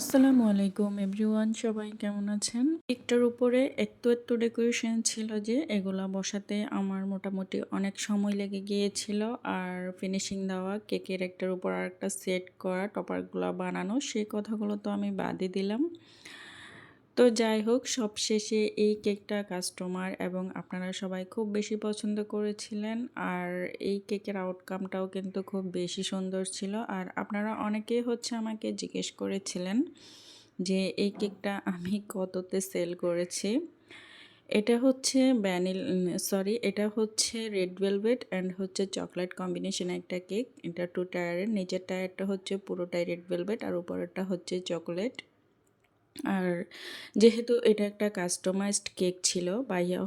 আসসালামু আলাইকুম এভরিওয়ান, সবাই কেমন আছেন? কেকটার উপরে এত ডেকোরেশন ছিল যে এগুলা বসাতে আমার মোটামুটি অনেক সময় লেগে গিয়েছিল। আর ফিনিশিং দেওয়া, কেকের একটার উপর আরেকটা সেট করা, টপারগুলো বানানো, সেই কথাগুলো তো আমি বাদই দিলাম। তো যাই হোক, সবশেষে এই কেকটা কাস্টমার এবং আপনারা সবাই খুব বেশি পছন্দ করেছিলেন। আর এই কেকের আউটকামটাও কিন্তু খুব বেশি সুন্দর ছিল। আর আপনারা অনেকেই আমাকে জিজ্ঞেস করেছিলেন যে এই কেকটা আমি কততে সেল করেছি। এটা হচ্ছে এটা হচ্ছে red velvet and chocolate combination একটা কেক। এটা 2 টায়ারের, নিচের টায়ারটা পুরোটাই রেড ভেলভেট আর উপরেরটা চকলেট। আর যেহেতু এটা একটা কাস্টমাইজড কেক ছিল, ভাইয়া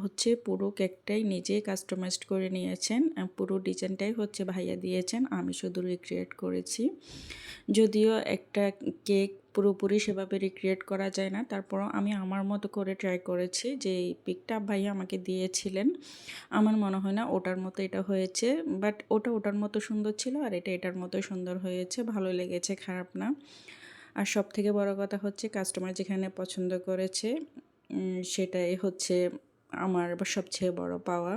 পুরো কেকটাই নিজেই কাস্টমাইজড করে নিয়েছেন। পুরো ডিজাইনটাই ভাইয়া দিয়েছেন, আমি শুধু রিক্রিয়েট করেছি। যদিও একটা কেক পুরোপুরি সেভাবে রিক্রিয়েট করা যায় না, তারপরও আমি আমার মতো করে ট্রাই করেছি। যে পিকটা ভাইয়া আমাকে দিয়েছিলেন, আমার মনে হয় না ওটার মতো এটা হয়েছে, বাট ওটার মতো সুন্দর ছিল আর এটা এটার মতো সুন্দর হয়েছে, ভালো লেগেছে, খারাপ না। আর সবথেকে বড় কথা কাস্টমার যেখানে পছন্দ করেছে সেটাই আমার সবচেয়ে বড় পাওয়া।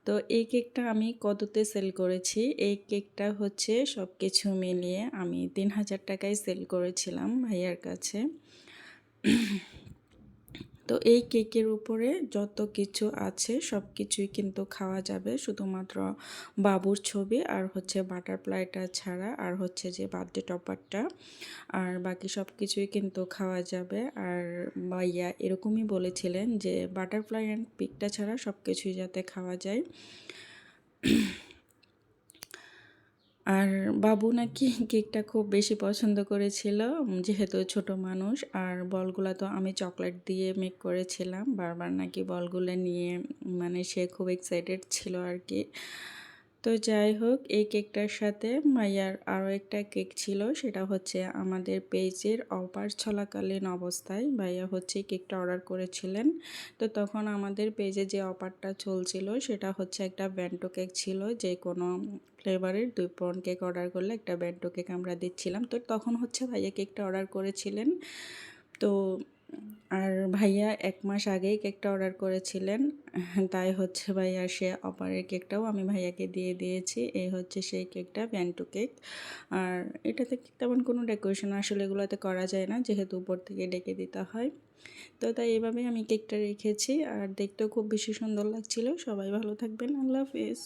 তো এই কেকটা আমি কততে সেল করেছি? এই কেকটা সব কিছু মিলিয়ে আমি 3000 টাকায় সেল করেছিলাম ভাইয়ার কাছে। তো এই কেকের উপরে যত কিছু আছে সব কিছুই কিন্তু খাওয়া যাবে, শুধুমাত্র বাবুর ছবি আর বাটারফ্লাইটা ছাড়া, আর যে বার্থডে টপারটা, আর বাকি সব কিছুই কিন্তু খাওয়া যাবে। আর ভাইয়া এরকমই বলেছিলেন যে বাটারফ্লাই অ্যান্ড পিকটা ছাড়া সব কিছুই যাতে খাওয়া যায়। আর বাবু নাকি কেকটা খুব বেশি পছন্দ করেছিল, যেহেতু ছোট মানুষ। আর বলগুলো তো আমি চকলেট দিয়ে মেক করেছিলাম, বারবার নাকি বলগুলো নিয়ে সে খুব এক্সাইটেড ছিল আর কি। তো যাই হোক, এই কেকটার সাথে মাইয়ার আরও একটা কেক ছিল, সেটা আমাদের পেজের অফার চলাকালীন অবস্থায় ভাইয়া কেকটা অর্ডার করেছিলেন। তো তখন আমাদের পেজে যে অফারটা চলছিল সেটা একটা বেন্টো কেক ছিল, যে কোনো ফ্লেভারের 2 পাউন্ড কেক অর্ডার করলে একটা বেন্টো কেক আমরা দিচ্ছিলাম। তো তখন ভাইয়া কেকটা অর্ডার করেছিলেন। তো আর ভাইয়া 1 মাস আগেই কেকটা অর্ডার করেছিলেন, তাই ভাইয়া সে অফারের কেকটাও আমি ভাইয়াকে দিয়ে দিয়েছি। এই সেই কেকটা, বেন্টো কেক। আর এটাতে তেমন কোনো ডেকোরেশন আসলে এগুলোতে করা যায় না, যেহেতু উপর থেকে ডেকে দিতে হয়। তো তাই এভাবেই আমি কেকটা রেখেছি, আর দেখতেও খুব বেশি সুন্দর লাগছিল। সবাই ভালো থাকবেন, আল্লাহ হাফেজ।